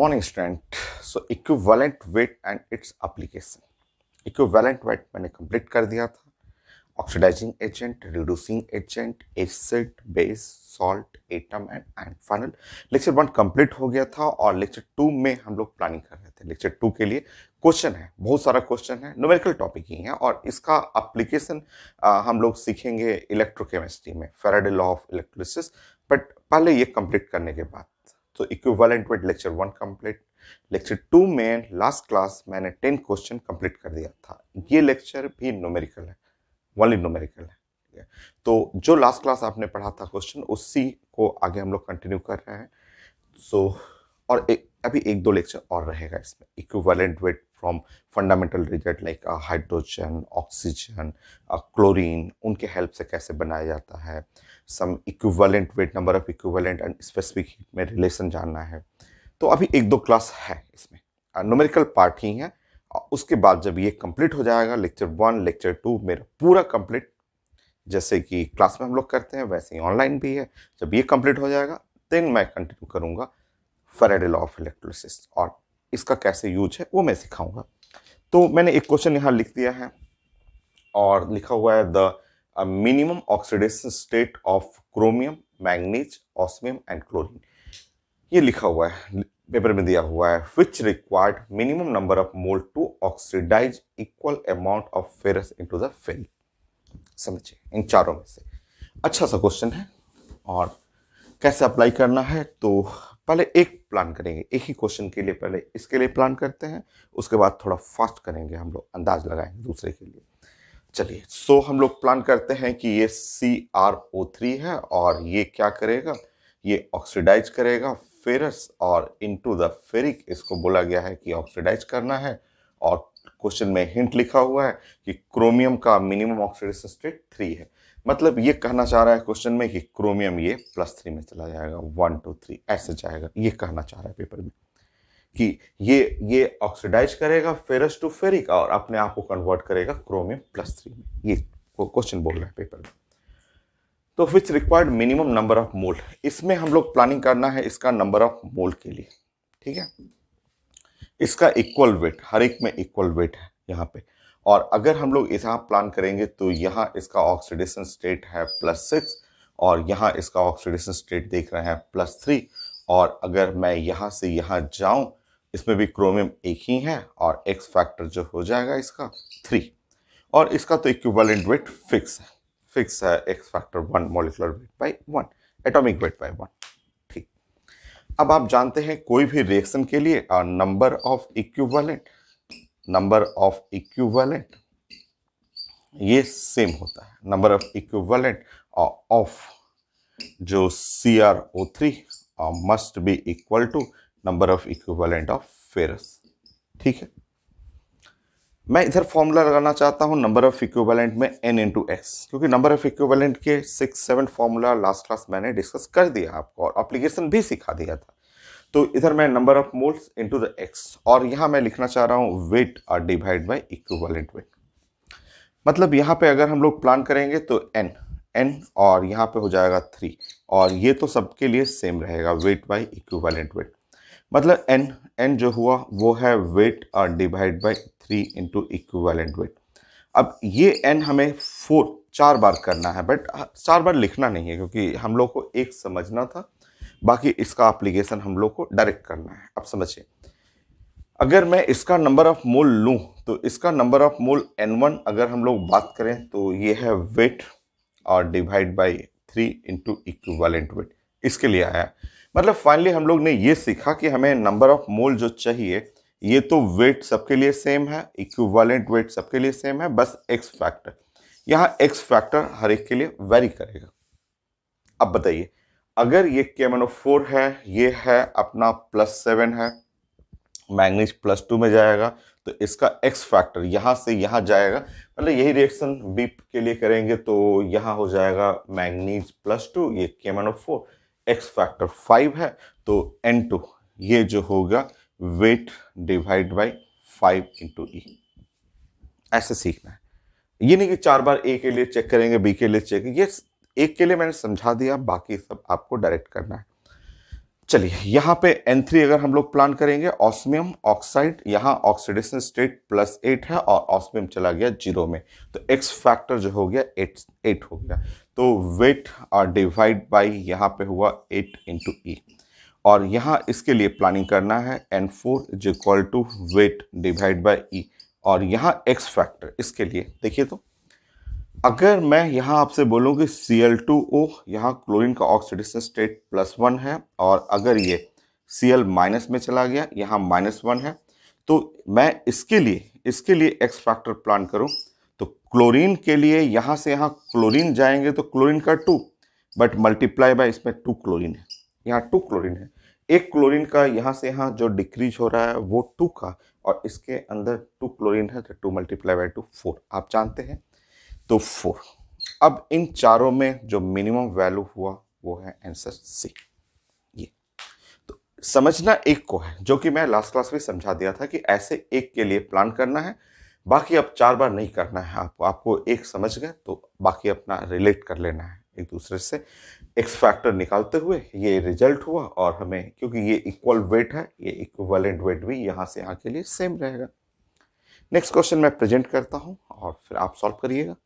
Morning student. So equivalent weight and its application. Equivalent weight मैंने complete कर दिया था। Oxidising agent, reducing agent, acid, base, salt, atom and final. Lecture 1 complete हो गया था और लेक्चर 2 में हम लोग प्लानिंग कर रहे थे। लेक्चर 2 के लिए क्वेश्चन है, बहुत सारा क्वेश्चन है, न्यूमेरिकल टॉपिक ही है और इसका एप्लीकेशन हम लोग सीखेंगे इलेक्ट्रोकेमिस्ट्री में, Faraday law of electrolysis. But पहले ये कंप्लीट करने के बाद तो equivalent weight lecture 1 complete. Lecture 2 में लास्ट क्लास मैंने 10 क्वेश्चन कंप्लीट कर दिया था। ये लेक्चर भी न्यूमेरिकल है, ओनली न्यूमेरिकल है, ठीक है। तो जो लास्ट क्लास आपने पढ़ा था क्वेश्चन, उसी को आगे हम लोग कंटिन्यू कर रहे हैं। और अभी एक दो लेक्चर और रहेगा इसमें। Equivalent weight from fundamental result like hydrogen, oxygen, chlorine, उनके हेल्प से कैसे बनाया जाता है। Some equivalent weight, number of equivalent and specific heat में रिलेशन जानना है। तो अभी एक दो क्लास है इसमें, न्यूमेरिकल पार्ट ही है। उसके बाद जब ये कंप्लीट हो जाएगा, लेक्चर 1 लेक्चर 2 मेरा पूरा कंप्लीट, जैसे कि क्लास में हम लोग करते हैं वैसे ही ऑनलाइन भी है। जब ये कंप्लीट हो जाएगा देन मैं कंटिन्यू करूंगा फैराडे लॉ ऑफ इलेक्ट्रोलिसिस और इसका कैसे यूज है वो मैं सिखाऊंगा। तो मैंने एक क्वेश्चन यहाँ लिख दिया है और लिखा हुआ है the minimum oxidation state of chromium, manganese, osmium and chlorine. ये लिखा हुआ है, पेपर में दिया हुआ है, which required minimum number of mole to oxidise equal amount of ferrous into the ferric. समझिए, इन चारों में से अच्छा सा क्वेश्चन है और कैसे अप्लाई करना है। तो पहले एक प्लान करेंगे, एक ही क्वेश्चन के लिए पहले इसके लिए प्लान करते हैं, उसके बाद थोड़ा फास्ट करेंगे, हम लोग अंदाज लगाएंगे दूसरे के लिए। चलिए, हम लोग प्लान करते हैं कि ये CrO3 है और ये क्या करेगा, ये ऑक्सीडाइज करेगा फेरस और इनटू द फेरिक। इसको बोला गया है कि ऑक्सीडाइज करना है और क्वेश्चन में हिंट लिखा हुआ है कि क्रोमियम का मिनिमम ऑक्सीडेशन स्टेट 3 है। मतलब ये कहना चाह रहा है क्वेश्चन में कि क्रोमियम ये +3 में चला जाएगा, 1 2 3 ऐसे जाएगा। ये कहना चाह रहा है पेपर में कि ये ऑक्सीडाइज करेगा फेरस टू फेरिक और अपने आप को कन्वर्ट करेगा क्रोमियम +3 में। ये क्वेश्चन बोल रहा है पेपर में। तो विच रिक्वायर्ड मिनिमम नंबर ऑफ मोल, इसमें हम लोग प्लानिंग करना है इसका नंबर ऑफ मोल के लिए, ठीक है। इसका इक्वल वेट, हर एक में इक्वल वेट है यहाँ पे। और अगर हम लोग यहाँ प्लान करेंगे तो यहाँ इसका ऑक्सीडेशन स्टेट है +6 और यहाँ इसका ऑक्सीडेशन स्टेट देख रहे हैं +3। और अगर मैं यहाँ से यहाँ जाऊं, इसमें भी क्रोमियम एक ही है और एक्स फैक्टर जो हो जाएगा इसका 3। और इसका तो इक्विवेलेंट वेट फिक्स है x factor 1 molecular weight by 1, atomic weight by 1, ठीक। अब आप जानते हैं कोई भी रिएक्शन के लिए नंबर ऑफ इक्विवेलेंट ये सेम होता है। नंबर ऑफ इक्विवेलेंट ऑफ जो CrO3 must be equal to number of equivalent of ferrous, ठीक है। मैं इधर फॉर्मूला लगाना चाहता हूं नंबर ऑफ इक्विवेलेंट में n×x, क्योंकि नंबर ऑफ इक्विवेलेंट के 6-7 फॉर्मूला लास्ट क्लास मैंने डिस्कस कर दिया आपको और एप्लीकेशन भी सिखा दिया था। तो इधर मैं number of moles into the x और यहां मैं लिखना चाह रहा हूं वेट और डिवाइड बाय इक्विवेलेंट वेट। मतलब यहां पे अगर हम लोग प्लान करेंगे तो n और यहां पे हो जाएगा 3 और ये तो सबके लिए सेम रहेगा, वेट बाय इक्विवेलेंट वेट। मतलब n जो हुआ वो है वेट और divide by 3 into equivalent weight. अब ये n हमें 4 बार करना है, बट 4 बार लिखना नहीं है क्योंकि हम लोग को एक समझना था, बाकी इसका एप्लीकेशन हम लोग को डायरेक्ट करना है। अब समझिए, अगर मैं इसका नंबर ऑफ मोल लूं तो इसका नंबर ऑफ मोल n1 अगर हम लोग बात करें तो ये है वेट और divide by 3 into equivalent weight, इसके लिए आया। मतलब फाइनली हम लोग ने ये सीखा कि हमें नंबर ऑफ मोल जो चाहिए, ये तो वेट सबके लिए सेम है, इक्विवेलेंट वेट सबके लिए सेम है, बस एक्स फैक्टर, यहाँ एक्स फैक्टर हर एक के लिए वेरी करेगा। अब बताइए, अगर ये KMnO4 है, ये है अपना +7 है, मैग्नीज +2 में जाएगा, तो इसका एक्स फैक्टर यहाँ से यहाँ जाएगा। मतलब यही रिएक्शन बी के लिए करेंगे तो यहाँ हो जाएगा मैग्नीज +2, ये KMnO4, एक्स फैक्टर 5 है, तो N2 ये जो होगा वेट डिवाइड बाई 5 इंटू ई। ऐसे सीखना है, ये नहीं कि 4 बार ए के लिए चेक करेंगे, बी के लिए चेक। ये एक के लिए मैंने समझा दिया, बाकी सब आपको डायरेक्ट करना है। चलिए यहाँ पे N3 अगर हम लोग प्लान करेंगे, ऑस्मियम ऑक्साइड, यहाँ ऑक्सीडेशन स्टेट +8 है और ऑस्मियम चला गया 0 में, तो एक्स फैक्टर जो हो गया 8 हो गया। तो वेट डिवाइड बाई यहाँ पे हुआ 8 इंटू ई, और यहाँ इसके लिए प्लानिंग करना है N4 is equal to weight divide by E, और यहाँ एक्स फैक्टर इसके लिए देखिए। तो अगर मैं यहाँ आपसे बोलूँ कि Cl2O, यहाँ क्लोरीन का ऑक्सीडेशन स्टेट +1 है, और अगर ये Cl माइनस में चला गया, यहाँ -1 है, तो मैं इसके लिए एक्स फैक्टर प्लान करूँ, तो क्लोरीन के लिए यहाँ से यहाँ क्लोरीन जाएंगे तो क्लोरीन का 2, बट मल्टीप्लाई बाय इसमें 2 क्लोरीन है, यहाँ 2 क्लोरीन है, एक क्लोरीन का यहाँ से यहाँ जो डिक्रीज हो रहा है वो 2 का, और इसके अंदर 2 क्लोरीन है, तो 2 मल्टीप्लाई बाय 2 4, आप जानते हैं, तो 4। अब इन चारों में जो मिनिमम वैल्यू हुआ वो है आंसर सी। ये तो समझना एक को है, जो कि मैं लास्ट क्लास में समझा दिया था कि ऐसे एक के लिए प्लान करना है, बाकी अब 4 बार नहीं करना है। आपको एक समझ गए तो बाकी अपना रिलेट कर लेना है एक दूसरे से, एक्स फैक्टर निकालते हुए ये रिजल्ट हुआ, और हमें क्योंकि ये इक्वल वेट है, ये इक्विवेलेंट वेट भी यहाँ से यहाँ के लिए सेम रहेगा। नेक्स्ट क्वेश्चन मैं प्रेजेंट करता हूँ और फिर आप सॉल्व करिएगा।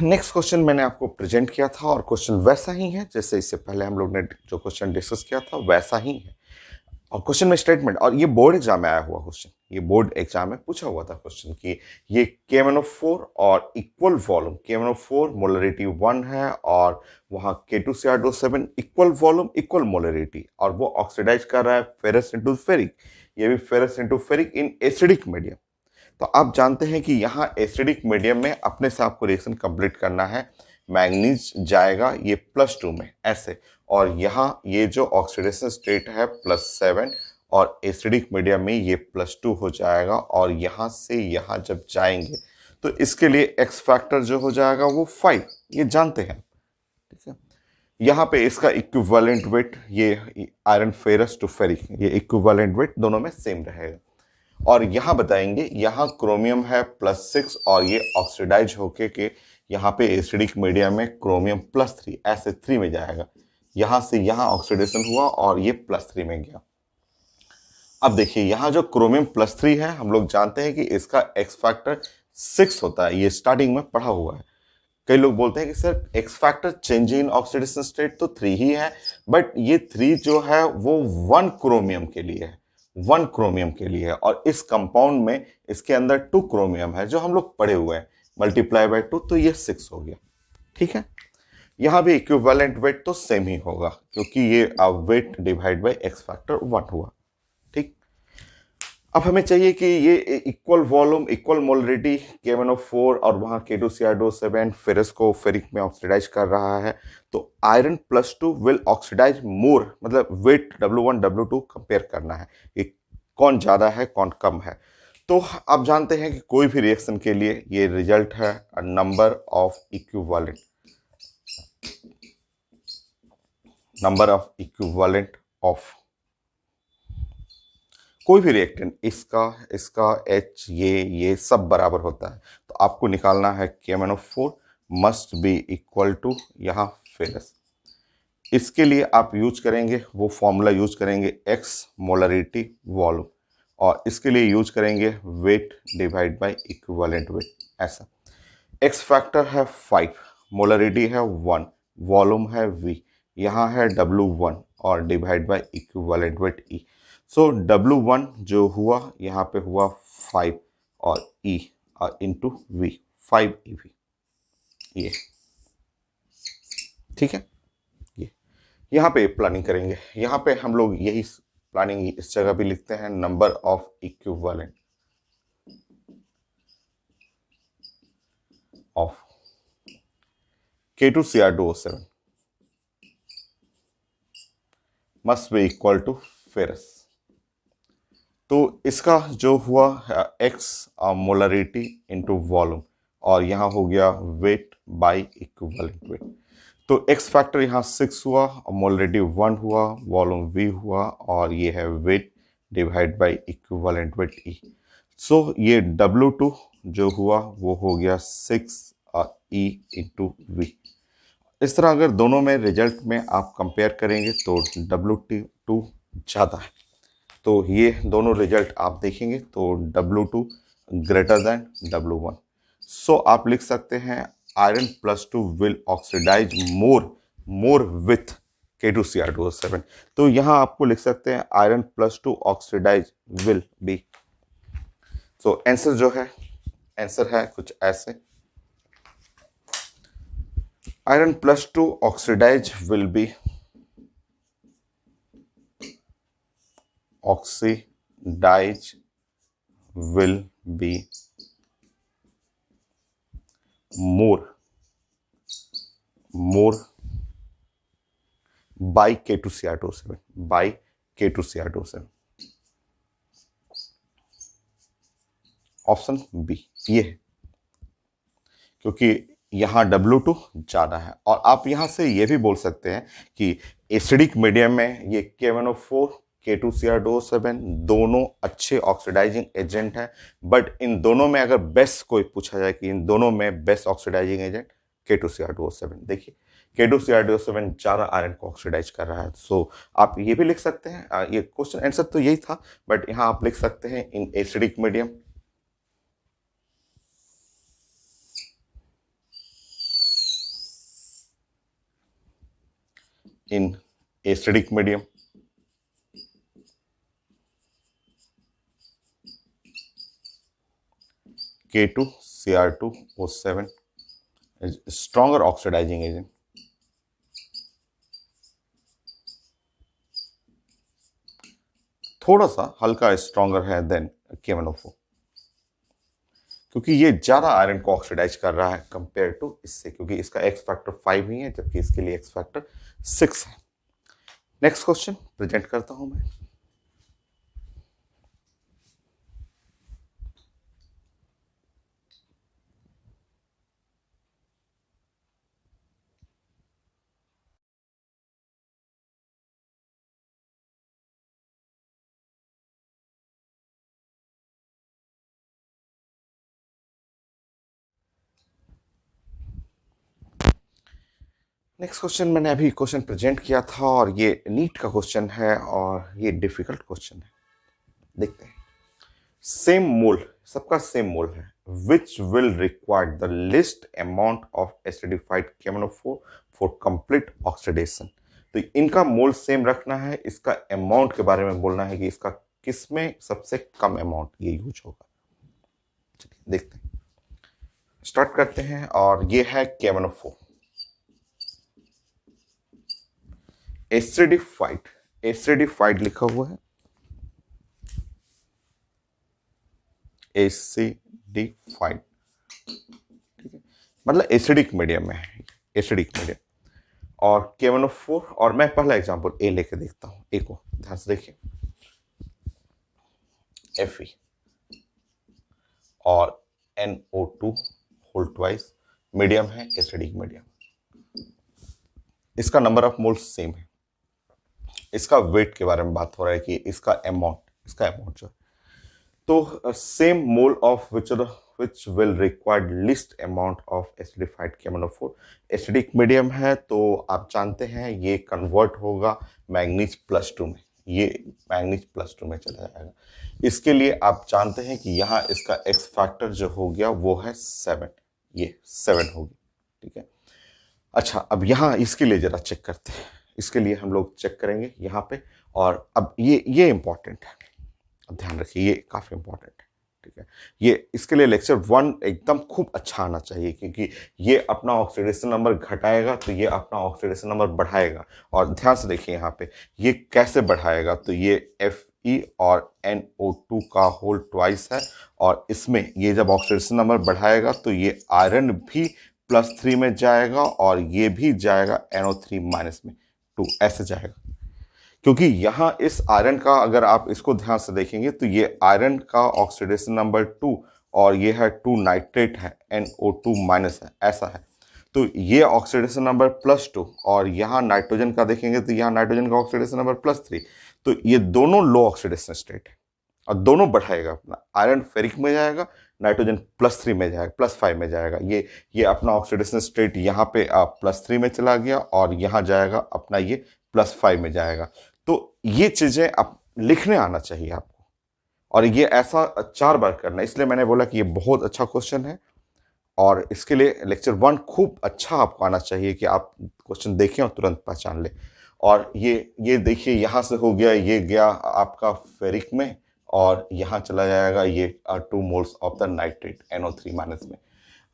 नेक्स्ट क्वेश्चन मैंने आपको प्रेजेंट किया था, और क्वेश्चन वैसा ही है जैसे इससे पहले हम लोग ने जो क्वेश्चन डिस्कस किया था वैसा ही है, और क्वेश्चन में स्टेटमेंट, और ये बोर्ड एग्जाम में आया हुआ क्वेश्चन, ये बोर्ड एग्जाम में पूछा हुआ था क्वेश्चन कि ये KMnO4 और इक्वल वॉल्यूम, KMnO4 मोलरिटी 1 है, और वहाँ K2CrO7 equal volume equal molarity, और वो ऑक्सीडाइज कर रहा है फेरस इंटू फेरिक, ये भी ferrous into ferric in acidic medium. तो आप जानते हैं कि यहाँ एसिडिक मीडियम में अपने से आपको रिएक्शन कंप्लीट करना है, मैंगनीज जाएगा ये +2 में ऐसे, और यहाँ ये जो ऑक्सीडेशन स्टेट है +7, और एसिडिक मीडियम में ये +2 हो जाएगा, और यहाँ से यहाँ जब जाएंगे तो इसके लिए एक्स फैक्टर जो हो जाएगा वो 5, ये जानते हैं, ठीक है। यहाँ पे इसका इक्विवेलेंट वेट, ये आयरन फेरस टू फेरिक, ये इक्विवेलेंट वेट दोनों में सेम रहेगा, और यहाँ बताएंगे यहाँ क्रोमियम है +6, और ये ऑक्सीडाइज होके के यहाँ पे एसिडिक मीडियम में क्रोमियम +3 ऐसे 3 में जाएगा, यहाँ से यहाँ ऑक्सीडेशन हुआ और ये +3 में गया। अब देखिए यहाँ जो क्रोमियम +3 है, हम लोग जानते हैं कि इसका एक्स फैक्टर 6 होता है, ये स्टार्टिंग में पढ़ा हुआ है। कई लोग बोलते हैं कि sir x factor change in oxidation state तो 3 ही है, बट ये 3 जो है वो 1 क्रोमियम के लिए है, 1 क्रोमियम के लिए है, और इस कंपाउंड में इसके अंदर 2 क्रोमियम है जो हम लोग पढ़े हुए हैं, मल्टीप्लाई बाय 2 तो ये 6 हो गया, ठीक है। यहाँ भी इक्विवेलेंट वेट तो सेम ही होगा, क्योंकि ये wait divide bye x factor 1 हुआ, ठीक। अब हमें चाहिए कि ये equal volume equal molarity KMnO4 और वहाँ K2CrO7 फेरस को फेरिक में ऑक्सीडाइज कर रहा है, तो आयरन +2 विल ऑक्सीडाइज मोर, मतलब वेट W1 W2 कंपेयर करना है कि कौन ज़्यादा है कौन कम है। तो आप जानते हैं कि कोई भी रिएक्शन के लिए ये रिजल्ट है नंबर ऑफ इक्विवेलेंट ऑफ कोई भी रिएक्टेंट, इसका H ये सब बराबर होता है, तो आपको निकालना है KMnO4 must be equal to यहाँ फेरस। इसके लिए आप यूज करेंगे वो फॉर्मूला यूज करेंगे X मोलरिटी वॉल्यूम, और इसके लिए यूज करेंगे weight divide by equivalent weight, ऐसा। एक्स फैक्टर है 5, मोलरिटी है 1, वॉल्यूम है V, यहाँ है W1 और divide by equivalent wait E। So W1 जो हुआ यहाँ पे हुआ 5 और E इंटू V, 5 EV, ये ठीक है। ये यहाँ पे प्लानिंग करेंगे, यहाँ पे हम लोग यही प्लानिंग इस जगह भी लिखते हैं, number of equivalent of K2CrO7 must be equal to ferrous. तो इसका जो हुआ X मोलरिटी इंटू वॉल्यूम, और यहाँ हो गया वेट बाय इक्विवेलेंट वेट। तो एक्स फैक्टर यहाँ 6 हुआ, मोलरिटी 1 हुआ, वॉल्यूम V हुआ, और ये है wait divide by equivalent weight E। सो ये W2 जो हुआ वो हो गया 6 E इंटू V। इस तरह अगर दोनों में रिजल्ट में आप कंपेयर करेंगे तो W2 ज़्यादा है। तो ये दोनों रिजल्ट आप देखेंगे तो W2 ग्रेटर देन W1। सो आप लिख सकते हैं iron +2 will oxidise more with K2Cr2O7। तो यहाँ आपको लिख सकते हैं iron +2 oxidise will be. So answer जो है, आंसर है कुछ ऐसे, iron +2 oxidise will be oxidize will be more by K2Cr2O7 by K2Cr2O7। Option B ये है, क्योंकि यहाँ W2 ज़्यादा है। और आप यहाँ से ये भी बोल सकते हैं कि एसिडिक मीडियम में ये K1O4 K2Cr2O7 दोनों अच्छे ऑक्सीडाइजिंग एजेंट हैं, बट इन दोनों में अगर बेस्ट कोई पूछा जाए कि इन दोनों में बेस्ट ऑक्सीडाइजिंग एजेंट K2Cr2O7, देखिए K2Cr2O7 ज़्यादा आयरन को ऑक्सीडाइज कर रहा है। सो आप ये भी लिख सकते हैं, ये क्वेश्चन आंसर तो यही था, बट यहाँ आप लिख सकते हैं in acidic medium in acidic medium K2Cr2O7 is stronger oxidizing agent थोड़ा सा हल्का स्ट्रॉन्गर है देन K1O4, क्योंकि ये ज्यादा आयरन को ऑक्सीडाइज कर रहा है कंपेयर टू इससे, क्योंकि इसका एक्स फैक्टर 5 ही है जबकि इसके लिए एक्स फैक्टर 6 है। नेक्स्ट क्वेश्चन प्रेजेंट करता हूं मैं। नेक्स्ट क्वेश्चन मैंने अभी क्वेश्चन प्रेजेंट किया था और ये नीट का क्वेश्चन है और ये डिफिकल्ट क्वेश्चन है। देखते हैं। सेम मोल, सबका सेम मोल है, which will require the list amount of acidified K1O4 for complete oxidation. तो इनका मोल सेम रखना है, इसका अमाउंट के बारे में बोलना है कि इसका किसमें सबसे कम अमाउंट ये यूज होगा। चलिए देखते हैं, स्टार्ट करते हैं। और ये है K1O4 एसिडिफाइड, एसिडिफाइड लिखा हुआ है, एसिडिफाइड, ठीक है, मतलब एसिडिक मीडियम में है, एसिडिक मीडियम। और K1O4, और मैं पहला एग्जांपल ए लेके देखता हूं, ए को ध्यान से देखिए, Fe और NO2 होल ट्वाइस, मीडियम है, एसिडिक मीडियम। इसका नंबर ऑफ मोल्स सेम है, इसका वेट के बारे में बात हो रहा है कि इसका अमाउंट जो है, तो same mole of which will required least amount of acidified K1O4 acidic medium है, तो आप जानते हैं ये कन्वर्ट होगा मैग्नीज +2 में, ये मैग्नीज +2 में चला जाएगा। इसके लिए आप जानते हैं कि यहाँ इसका एक्स फैक्टर जो हो गया वो है 7, ये 7 होगी, ठीक है। अच्छा, अब यहाँ इसके लिए जरा चेक करते हैं, इसके लिए हम लोग चेक करेंगे यहाँ पे। और अब ये इंपॉर्टेंट है, अब ध्यान रखिए, ये काफ़ी इंपॉर्टेंट है, ठीक है। ये इसके लिए लेक्चर 1 एकदम खूब अच्छा आना चाहिए, क्योंकि ये अपना ऑक्सीडेशन नंबर घटाएगा तो ये अपना ऑक्सीडेशन नंबर बढ़ाएगा। और ध्यान से देखिए यहाँ पे ये कैसे बढ़ाएगा, तो ये Fe और NO2 का होल ट्वाइस है, और इसमें ये जब ऑक्सीडेशन नंबर बढ़ाएगा तो ये आयरन भी +3 में जाएगा और ये भी जाएगा NO3 में 2, ऐसे जाएगा। क्योंकि यहाँ इस आयरन का अगर आप इसको ध्यान से देखेंगे तो ये आयरन का ऑक्सीडेशन नंबर 2 और ये है 2 नाइट्रेट है, NO2 है, ऐसा है। तो ये ऑक्सीडेशन नंबर +2 और यहाँ नाइट्रोजन का देखेंगे तो यहाँ नाइट्रोजन का ऑक्सीडेशन नंबर +3। तो ये दोनों लो ऑक्सीडेशन स्टेट है और दोनों बढ़ाएगा अपना। आयरन फेरिक में जाएगा, नाइट्रोजन +3 में जाएगा, +5 में जाएगा। ये अपना ऑक्सीडेशन स्टेट यहाँ पे +3 में चला गया और यहाँ जाएगा अपना ये +5 में जाएगा। तो ये चीजें आप लिखने आना चाहिए आपको, और ये ऐसा 4 बार करना है। इसलिए मैंने बोला कि ये बहुत अच्छा क्वेश्चन है और इसके लिए लेक्चर 1 खूब अच्छा आपको आना चाहिए कि आप क्वेश्चन देखें और तुरंत पहचान लें। और ये देखिए, यहाँ से हो गया, ये गया आपका फेरिक में और यहाँ चला जाएगा ये 2 moles of the nitrate NO3- में।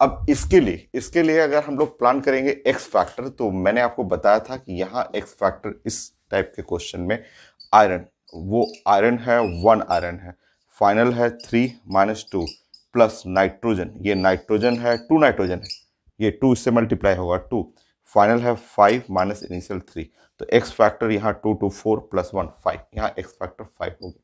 अब इसके लिए अगर हम लोग प्लान करेंगे एक्स फैक्टर, तो मैंने आपको बताया था कि यहाँ एक्स फैक्टर इस टाइप के क्वेश्चन में आयरन, वो आयरन है 1 आयरन है, फाइनल है 3 - 2 प्लस नाइट्रोजन, ये नाइट्रोजन है 2 नाइट्रोजन है, ये 2 इससे मल्टीप्लाई होगा 2, फाइनल है 5 माइनस इनिशियल 3। तो एक्स फैक्टर यहाँ 2 2 4 + 1 5, यहाँ एक्स फैक्टर 5 हो गया।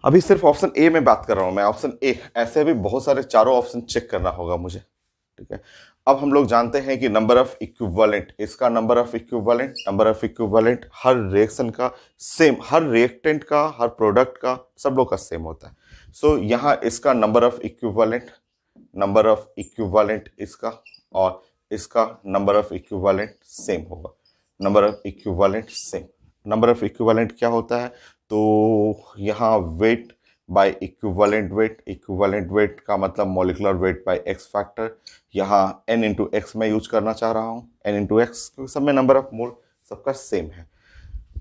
अभी सिर्फ ऑप्शन ए में बात कर रहा हूं मैं, ऑप्शन ए। ऐसे भी बहुत सारे चारों ऑप्शन चेक करना होगा मुझे, ठीक है। अब हम लोग जानते हैं कि नंबर ऑफ इक्विवेलेंट, इसका number of equivalent her reaction का सेम, हर रिएक्टेंट का, हर प्रोडक्ट का, सब लोग का सेम होता है। सो यहाँ इसका नंबर ऑफ इक्विवेलेंट इसका और इसका नंबर ऑफ इक्विवेलेंट सेम होगा। Number of equivalent same. Number of equivalent क्या होता है? तो यहाँ वेट बाय इक्विवेलेंट वेट का मतलब molecular weight by x factor. यहाँ n इंटू एक्स में यूज करना चाह रहा हूँ, n इंटू एक्स, क्योंकि सब में नंबर ऑफ मोल सबका सेम है।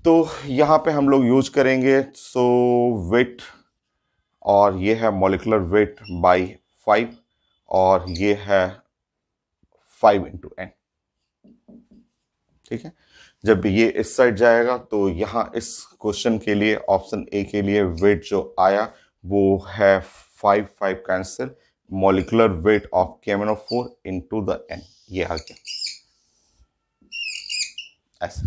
तो यहाँ पे हम लोग यूज करेंगे सो वेट, और ये है मॉलिक्यूलर वेट बाय 5 और ये है 5 इंटू n, ठीक है। जब ये इस साइड जाएगा तो यहाँ इस क्वेश्चन के लिए ऑप्शन ए के लिए वेट जो आया वो है 5 cancel, molecular weight of KMnO4 into the n, ये आ गया ऐसे।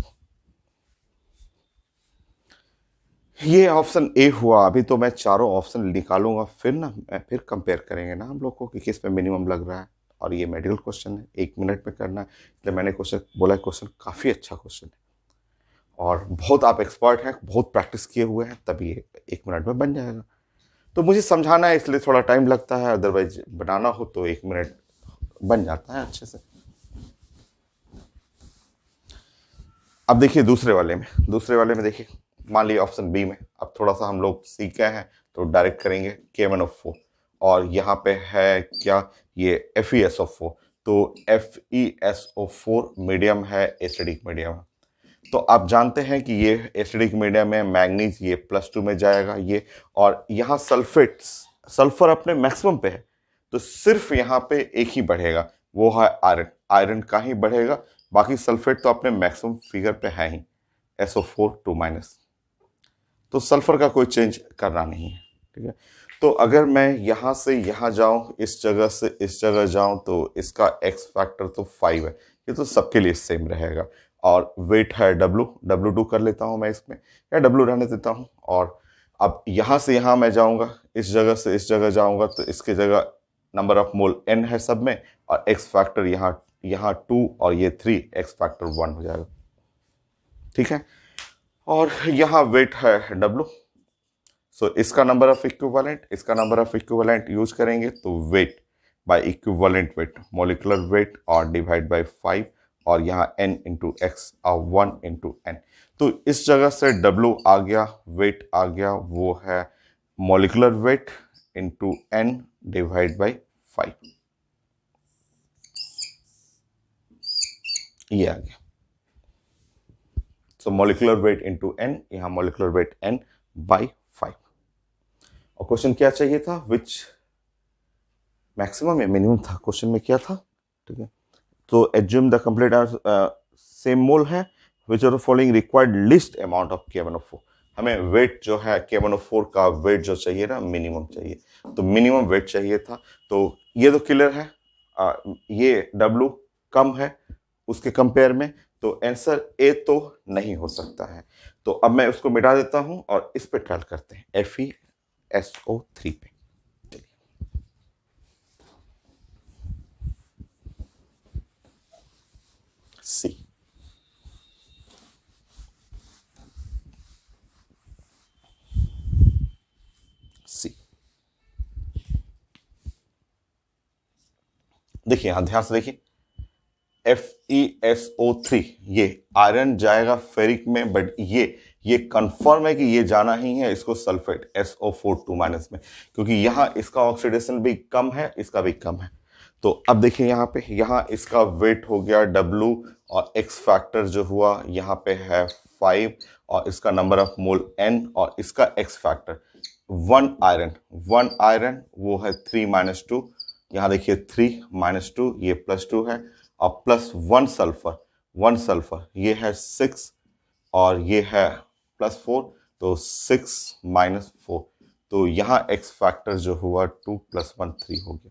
ये ऑप्शन ए हुआ। अभी तो मैं चारों ऑप्शन निकालूंगा, फिर कंपेयर करेंगे ना हम लोग को कि किस पे मिनिमम लग रहा है। और ये मेडिकल क्वेश्चन है, 1 मिनट में करना है, इसलिए मैंने क्वेश्चन बोला, क्वेश्चन काफ़ी अच्छा क्वेश्चन है और बहुत आप एक्सपर्ट हैं, बहुत प्रैक्टिस किए हुए हैं, तभी 1 मिनट में बन जाएगा। तो मुझे समझाना है इसलिए थोड़ा टाइम लगता है, अदरवाइज बनाना हो तो 1 मिनट बन जाता है अच्छे से। अब देखिए दूसरे वाले में देखिए, मान लीजिए ऑप्शन बी में, अब थोड़ा सा हम लोग सीख गए हैं तो डायरेक्ट करेंगे KMnO4 और यहाँ पे है क्या, ये FeSO4। तो FeSO4 मीडियम है, एसिडिक मीडियम है। तो आप जानते हैं कि ये एसिडिक मीडियम में मैग्नीज ये +2 में जाएगा ये, और यहाँ सल्फर अपने मैक्सिमम पे है, तो सिर्फ यहाँ पे एक ही बढ़ेगा, वो है आयरन का ही बढ़ेगा, बाकी सल्फेट तो अपने मैक्सिमम फिगर पे है ही, SO4 2-। तो सल्फर का कोई चेंज करना नहीं है, ठीक है। तो अगर मैं यहाँ से यहाँ जाऊँ, इस जगह से इस जगह जाऊँ, तो इसका एक्स फैक्टर तो 5 है, ये तो सबके लिए सेम रहेगा। और वेट है W2 कर लेता हूँ मैं इसमें, या W रहने देता हूँ। और अब यहाँ से यहाँ मैं जाऊँगा, इस जगह से इस जगह जाऊँगा, तो इसके जगह नंबर ऑफ मोल n है सब में, और एक्स फैक्टर यहाँ 2 और ये 3, एक्स फैक्टर 1 हो जाएगा, ठीक है। और यहाँ वेट है W, सो इसका नंबर ऑफ इक्विवेलेंट यूज करेंगे, तो wait by equivalent wait, molecular weight और डिवाइड बाय 5, और यहाँ n इंटू एक्स और 1 इंटू n। तो इस जगह से W आ गया, वेट आ गया, वो है molecular weight into n divide by 5, ये आ गया। So molecular weight into n, यहाँ मॉलिक्यूलर वेट n बाय 5। और क्वेश्चन क्या चाहिए था, विच मैक्सिमम या मिनिमम था, क्वेश्चन में क्या था, ठीक है। तो assume the complete same mole है, which are the following required least amount of KMnO4। हमें वेट जो है KMnO4 का वेट जो चाहिए ना, मिनिमम चाहिए, तो मिनिमम वेट चाहिए था। तो ये तो क्लियर है, ये W कम है उसके कंपेयर में, तो आंसर ए तो नहीं हो सकता है। तो अब मैं उसको मिटा देता हूं और इस पे ट्रायल करते हैं, FeSO3 पे। सी। सी। देखिए यहां ध्यान से देखिए, FeSO3 ये आयरन जाएगा फेरिक में, बट ये कंफर्म है कि ये जाना ही है इसको सल्फेट SO4 माइनस में, क्योंकि यहाँ इसका ऑक्सीडेशन भी कम है, इसका भी कम है। तो अब देखिए यहाँ पे, यहाँ इसका वेट हो गया W, और एक्स फैक्टर जो हुआ यहाँ पे है 5, और इसका नंबर ऑफ मोल N, और इसका एक्स फैक्टर 1 आयरन वो है 3 - 2। यहाँ देखिए 3 - 2 ये +2 है, और +1 सल्फर, 1 सल्फर ये है 6, और ये है +4, तो 6 - 4। तो यहाँ एक्स फैक्टर जो हुआ 2 + 1 3 हो गया।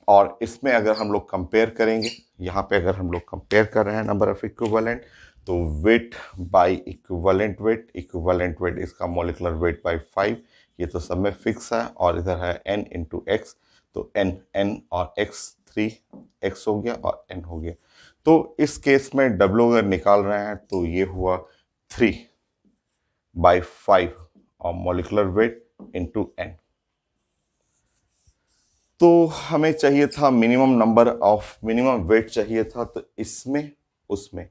और इसमें अगर हम लोग कंपेयर करेंगे, यहाँ पे अगर हम लोग कंपेयर कर रहे हैं नंबर ऑफ इक्विवेलेंट, तो वेट बाय इक्विवेलेंट वेट इसका मॉलिक्यूलर वेट बाय 5, ये तो सब में फिक्स है, और इधर है n × x, तो n और x 3x हो गया और n हो गया। तो इस केस में W अगर निकाल रहे हैं तो ये हुआ 3/5 और मॉलिक्यूलर वेट × n। तो हमें चाहिए था मिनिमम वेट चाहिए था, तो इसमें उसमें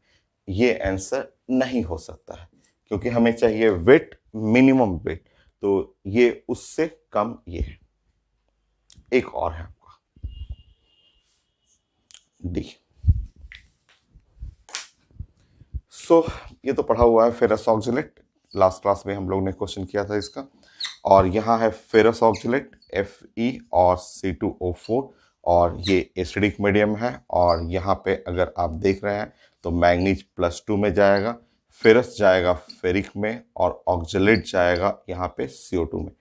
ये आंसर नहीं हो सकता है, क्योंकि हमें चाहिए वेट, मिनिमम वेट, तो ये उससे कम ये है। एक और है आपका डी। ये तो पढ़ा हुआ है फेरस ऑक्जेलेट, लास्ट क्लास में हम लोग ने क्वेश्चन किया था इसका। और यहाँ है फेरस ऑक्जेलेट Fe और C2O4, और ये एसिडिक मीडियम है, और यहाँ पे अगर आप देख रहे हैं तो मैग्नीज +2 में जाएगा, फेरस जाएगा फेरिक में, और ऑक्जेलेट जाएगा यहाँ पे CO2 में,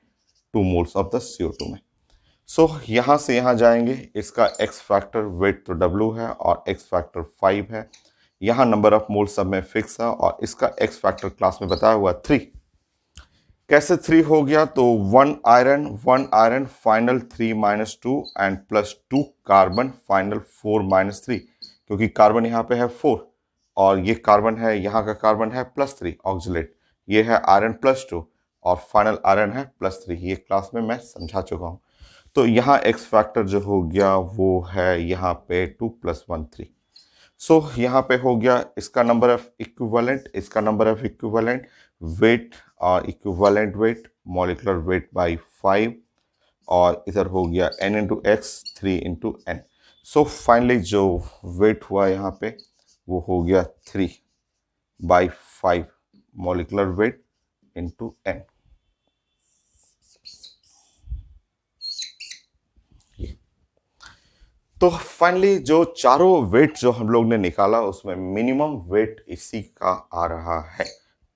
2 मोल्स ऑफ द CO2 में। यहाँ से यहाँ जाएंगे, इसका एक्स फैक्टर वेट तो W है और एक्स फैक्टर 5 है, यहाँ नंबर ऑफ मोल सब में फिक्स है, और इसका एक्स फैक्टर क्लास में बताया हुआ 3। कैसे 3 हो गया? तो 1 iron final 3 - 2 and +2 carbon final 4 - 3, क्योंकि कार्बन यहाँ पे है 4, और ये कार्बन है, यहाँ का कार्बन है +3 ऑक्सिलेट, ये है आयरन +2, और फाइनल आयरन है +3। ये क्लास में मैं समझा चुका हूँ। तो यहाँ एक्स फैक्टर जो हो गया वो है यहाँ पे 2 + 1 3। यहाँ पे हो गया इसका नंबर ऑफ इक्विवेलेंट, इसका नंबर ऑफ इक्विवेलेंट, वेट और equivalent weight, molecular weight bye 5, और इधर हो गया n × x 3 × n। फाइनली जो वेट हुआ यहाँ पे वो हो गया 3/5 मॉलिक्यूलर वेट × n। तो फाइनली जो चारों वेट जो हम लोग ने निकाला उसमें मिनिमम वेट इसी का आ रहा है।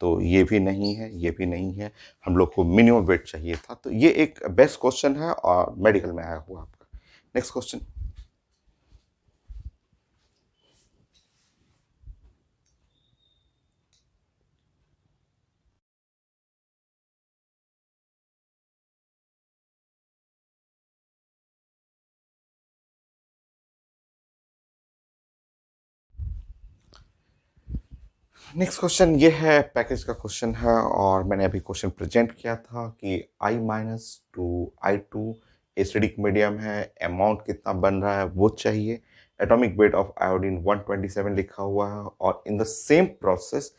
तो ये भी नहीं है, ये भी नहीं है, हम लोग को मिनिमम वेट चाहिए था। तो ये एक बेस्ट क्वेश्चन है और मेडिकल में आया हुआ आपका। Next question. नेक्स्ट क्वेश्चन ये है, पैकेज का क्वेश्चन है, और मैंने अभी क्वेश्चन प्रेजेंट किया था कि I- to I2 acidic medium है, अमाउंट कितना बन रहा है वो चाहिए। एटॉमिक वेट ऑफ आयोडीन 127 लिखा हुआ है, और in the same process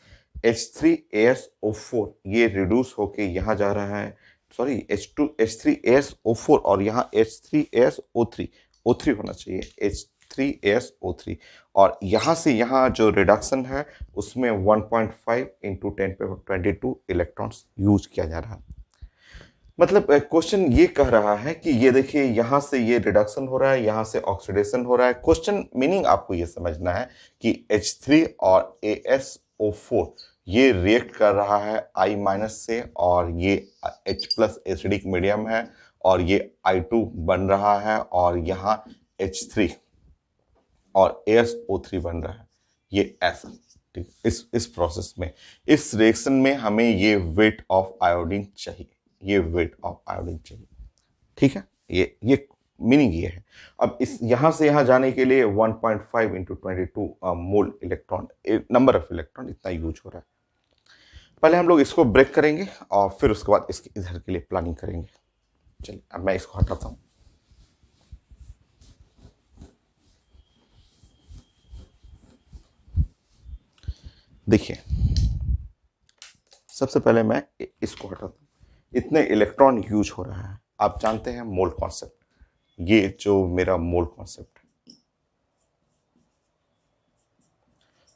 H3AsO4 ये रिड्यूस होके यहाँ जा रहा है, सॉरी H3AsO4, और यहाँ H3AsO3 O3 होना चाहिए, H3AsO3, और यहाँ से यहाँ जो रिडक्शन है उसमें 1.5 × 10⁻22 इलेक्ट्रॉन्स यूज किया जा रहा है। मतलब क्वेश्चन ये कह रहा है कि ये देखिए यहाँ से ये रिडक्शन हो रहा है, यहाँ से ऑक्सीडेशन हो रहा है। क्वेश्चन मीनिंग आपको ये समझना है कि H3 और AsO4 ये रिएक्ट कर रहा है I- से, और ये H+ एसिडिक मीडियम है, और ये I2 बन रहा है, और यहाँ H3 और AsO3 बन रहा है, ये ऐसा। ठीक, इस प्रोसेस में, इस रिएक्शन में हमें ये वेट ऑफ आयोडीन चाहिए, ये वेट ऑफ आयोडीन चाहिए। ठीक है, ये मीनिंग ये है। अब इस यहाँ से यहाँ जाने के लिए 1.5 into 22 mole electron, number of electron इतना यूज हो रहा है। पहले हम लोग इसको ब्रेक करेंगे और फिर उसके बाद इसके इधर के लिए प्लानिंग करेंगे। चलिए अब मैं इसको हटाता हूँ। देखिए सबसे पहले मैं इसको हटाता हूँ। इतने इलेक्ट्रॉन यूज हो रहा है, आप जानते हैं मोल कॉन्सेप्ट, ये जो मेरा मोल कॉन्सेप्ट है,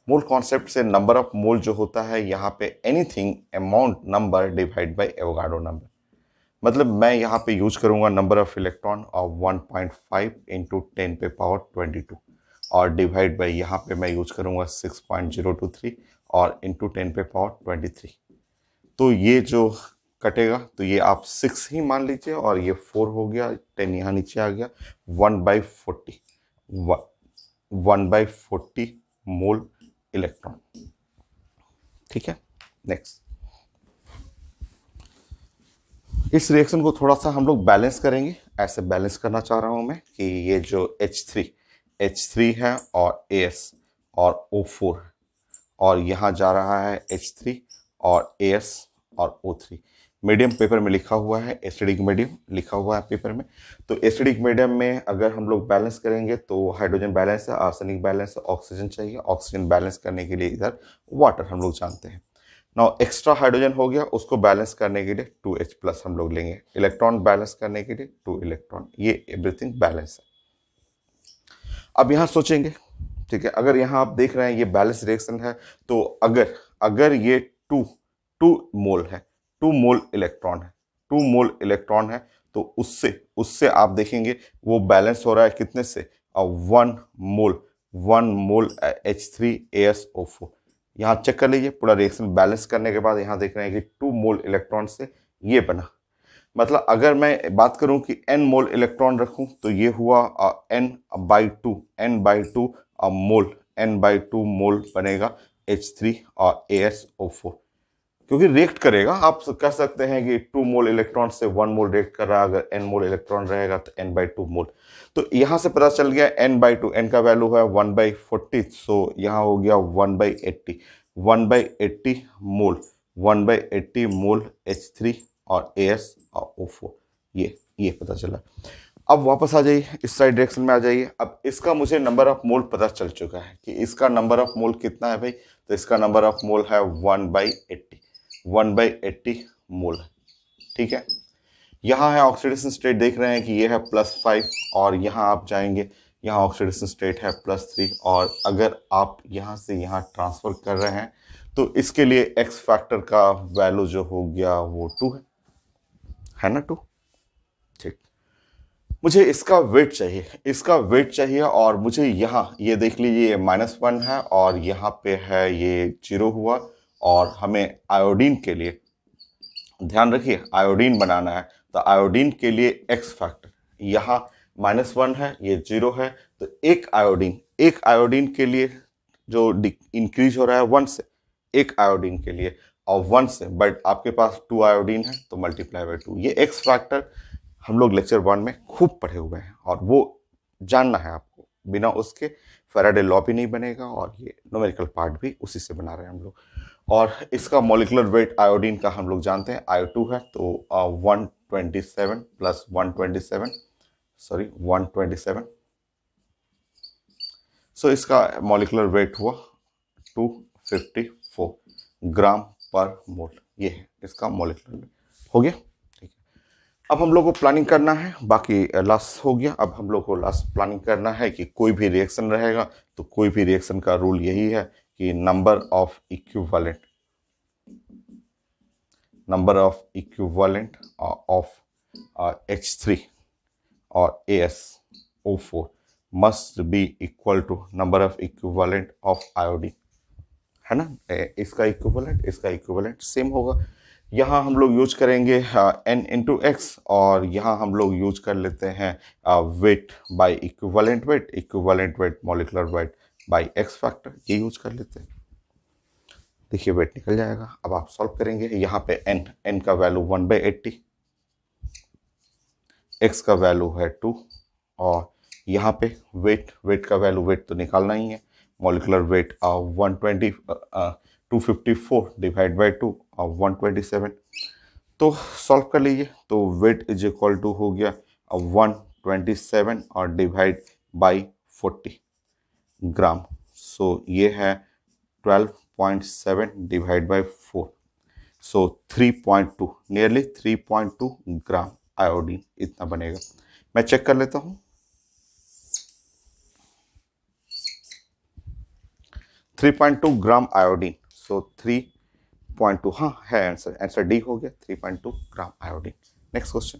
मोल कॉन्सेप्ट से नंबर ऑफ मोल जो होता है यहाँ pay anything amount number divide by Avogadro number. मतलब मैं यहाँ पे यूज करूंगा number of electron of 1.5 into 10 पे पावर 22 और डिवाइड बाय यहाँ पे मैं यूज करूंगा 6.023 और इंटू 10 पे पावर 23। तो ये जो कटेगा तो ये आप 6 ही मान लीजिए और ये 4 हो गया, 10 यहाँ नीचे आ गया, 1/40 1/40 मोल इलेक्ट्रॉन। ठीक है, नेक्स्ट इस रिएक्शन को थोड़ा सा हम लोग बैलेंस करेंगे। ऐसे बैलेंस करना चाह रहा हूं मैं कि ये जो H3 है और AS और O4 है और यहाँ जा रहा है H3 और AS और O3। मीडियम पेपर में लिखा हुआ है, एसिडिक मीडियम लिखा हुआ है पेपर में। तो एसिडिक मीडियम में अगर हम लोग बैलेंस करेंगे तो हाइड्रोजन बैलेंस है, आर्सेनिक बैलेंस है, ऑक्सीजन चाहिए। ऑक्सीजन बैलेंस करने के लिए इधर वाटर हम लोग जानते हैं। नाउ एक्स्ट्रा हाइड्रोजन हो गया, उसको बैलेंस करने के लिए 2H प्लस हम लोग लेंगे। इलेक्ट्रॉन बैलेंस करने के लिए 2 इलेक्ट्रॉन, ये एवरीथिंग बैलेंस है। अब यहाँ सोचेंगे, ठीक है, अगर यहाँ आप देख रहे हैं ये बैलेंस रिएक्शन है, तो अगर अगर ये 2 मोल है, 2 मोल इलेक्ट्रॉन है, 2 मोल इलेक्ट्रॉन है, तो उससे उससे आप देखेंगे वो बैलेंस हो रहा है कितने से, 1 मोल H3AsO4। यहाँ चेक कर लीजिए, पूरा रिएक्शन बैलेंस करने के बाद यहाँ देख रहे हैं कि 2 मोल इलेक्ट्रॉन से ये बना। मतलब अगर मैं बात करूं कि n मोल इलेक्ट्रॉन रखूं तो ये हुआ n/2 मोल, n/2 मोल बनेगा H3 और AsO4, क्योंकि रिएक्ट करेगा। आप कह सकते हैं कि 2 मोल इलेक्ट्रॉन से 1 मोल रिएक्ट कर रहा है, अगर n मोल इलेक्ट्रॉन रहेगा तो n/2 मोल। तो यहां से पता चल गया n/2, n का वैल्यू है 1/40, सो यहाँ हो गया 1/80, 1/80 मोल, 1/80 मोल H3 और AS और O4। ये पता चला। अब वापस आ जाइए, इस साइड डायरेक्शन में आ जाइए। अब इसका मुझे नंबर ऑफ मोल पता चल चुका है कि इसका नंबर ऑफ मोल कितना है भाई। तो इसका नंबर ऑफ मोल है 1/80, 1/80 मोल है। ठीक है, यहाँ है ऑक्सीडेशन स्टेट, देख रहे हैं कि ये है +5 और यहाँ आप जाएंगे, यहाँ ऑक्सीडेशन स्टेट है +3। और अगर आप यहाँ से यहाँ ट्रांसफर कर रहे हैं तो इसके लिए एक्स फैक्टर का वैल्यू जो हो गया वो 2 है ना, 2। ठीक, मुझे इसका वेट चाहिए, इसका वेट चाहिए। और मुझे यहाँ ये देख लीजिए, ये -1 है और यहाँ पे है ये 0 हुआ। और हमें आयोडीन के लिए, ध्यान रखिए, आयोडीन बनाना है तो आयोडीन के लिए एक्स फैक्टर यहाँ -1 है, ये 0 है। तो एक आयोडीन के लिए जो इंक्रीज हो रहा है 1 से, एक आयोडीन के लिए, और 1 से, बट आपके पास 2 आयोडीन है तो मल्टीप्लाई बाय 2। ये एक्स फैक्टर हम लोग लेक्चर 1 में खूब पढ़े हुए हैं और वो जानना है आपको। बिना उसके फैराडे लॉ भी नहीं बनेगा और ये न्यूमेरिकल पार्ट भी उसी से बना रहे हैं हम लोग। और इसका मॉलिक्यूलर वेट आयोडीन का हम लोग जानते हैं, आयो2 है। तो 127 प्लस 127, सॉरी 127, सो इसका मॉलिक्यूलर वेट हुआ 254 ग्राम पर मोल। ये है इसका मॉलिक्यूलर वेट, हो गया। ठीक है, अब हम लोग को प्लानिंग करना है, बाकी लास्ट हो गया। अब हम लोग को लास्ट प्लानिंग करना है कि कोई भी रिएक्शन रहेगा तो कोई भी रिएक्शन का रूल यही है कि number of equivalent of H3 और AsO4 must be equal to number of equivalent of iodine, है ना। इसका इक्विवेलेंट सेम होगा। यहाँ हम लोग यूज करेंगे n/x और यहाँ हम लोग यूज कर लेते हैं wait by equivalent wait molecular weight by x factor, ये यूज कर लेते हैं। देखिए वेट निकल जाएगा। अब आप सॉल्व करेंगे, यहाँ पे n का वैल्यू 1/80, x का वैल्यू है 2 और यहाँ पे वेट का वैल्यू, वेट तो निकालना ही है, मॉलिकुलर वेट 254 डिवाइड बाई 2 और 127। तो सॉल्व कर लीजिए। तो वेट इज इक्वल टू हो गया 127 और डिवाइड बाई 40 ग्राम। सो ये है 12.7 divide by 4, so 3.2, nearly 3.2 gram iodine इतना बनेगा। मैं चेक कर लेता हूँ। 3.2 ग्राम आयोडीन, सो 3.2, हाँ है आंसर, आंसर डी हो गया, 3.2 ग्राम आयोडीन। Next question.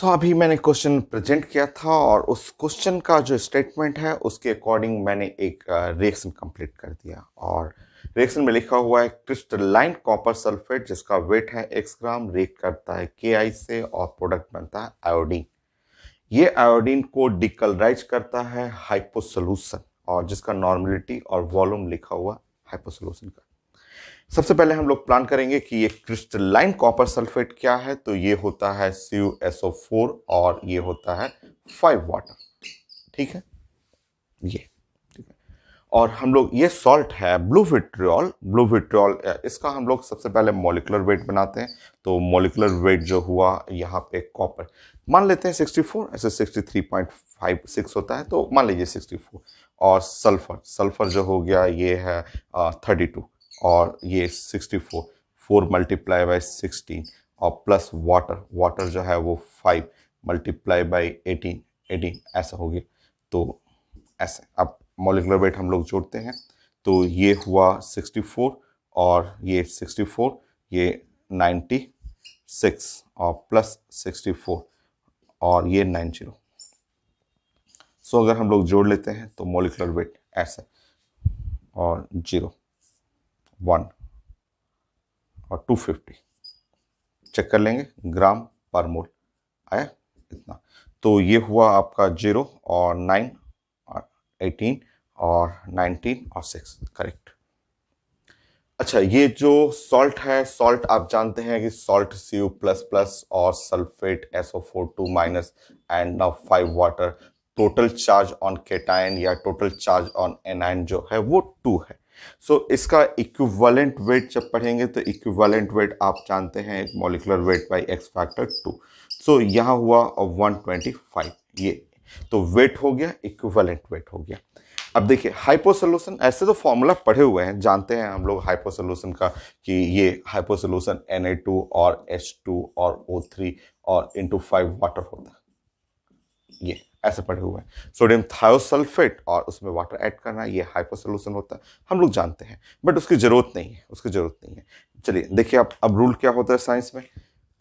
अभी मैंने क्वेश्चन प्रेजेंट किया था और उस क्वेश्चन का जो स्टेटमेंट है उसके अकॉर्डिंग मैंने एक रिएक्शन कंप्लीट कर दिया। और रिएक्शन में लिखा हुआ है क्रिस्टलाइन कॉपर सल्फेट जिसका वेट है x ग्राम, रिएक्ट करता है Ki से और प्रोडक्ट बनता है आयोडीन। ये आयोडीन को डिकलराइज करता है हाइपोसोल्यूशन और जिसका नॉर्मेलिटी और वॉल्यूम लिखा हुआ हाइपोसोल्यूशन का। सबसे पहले हम लोग प्लान करेंगे कि ये क्रिस्टलाइन कॉपर सल्फेट क्या है। तो ये होता है CuSO4 और ये होता है 5 वाटर। ठीक है, ये ठीक है। और हम लोग, ये सॉल्ट है ब्लू विट्रियोल, इसका हम लोग सबसे पहले मॉलिक्यूलर वेट बनाते हैं। तो मॉलिक्यूलर वेट जो हुआ यहाँ पे कॉपर मान लेते हैं 64, ऐसे 63.56 होता है तो मान लीजिए 64। और सल्फर जो हो गया ये है 32 और ये 64, 4 मल्टीप्लाई बाई 16 और प्लस वाटर जो है वो 5 मल्टीप्लाई बाई 18 ऐसा हो गया। तो ऐसे अब मॉलिक्यूलर वेट हम लोग जोड़ते हैं। तो ये हुआ 64 और ये 64, ये 96 और प्लस 64 और ये 90। सो अगर हम लोग जोड़ लेते हैं तो मॉलिक्यूलर वेट ऐसे, और 0, 1 और 250 चेक कर लेंगे ग्राम पर मोल आया इतना। तो ये हुआ आपका 0 और 9 और 18 और 19 और 6 करेक्ट। अच्छा, ये जो सॉल्ट है, सॉल्ट आप जानते हैं कि सॉल्ट Cu प्लस प्लस और sulphate SO4 2 minus and now 5 water, total charge on cation या टोटल चार्ज ऑन एनायन जो है वो 2 है। सो इसका इक्विवेलेंट वेट जब पढ़ेंगे तो इक्विवेलेंट वेट आप जानते हैं molecular weight by x factor 2। सो यहाँ हुआ 125 ये, तो वेट हो गया, इक्विवेलेंट वेट हो गया। अब देखिए हाइपोसोल्यूशन, ऐसे तो फॉर्मूला पढ़े हुए हैं, जानते हैं हम लोग हाइपोसोल्यूशन का कि ये हाइपोसोल्यूशन Na2 और H2 और O3 और इंटू 5 वाटर होता है, ये ऐसे पढ़े हुए हैं। सोडियम थायोसल्फेट और उसमें वाटर ऐड करना, ये हाइपोसोल्यूशन होता है, हम लोग जानते हैं, बट उसकी जरूरत नहीं है, उसकी जरूरत नहीं है। चलिए देखिए अब रूल क्या होता है साइंस में।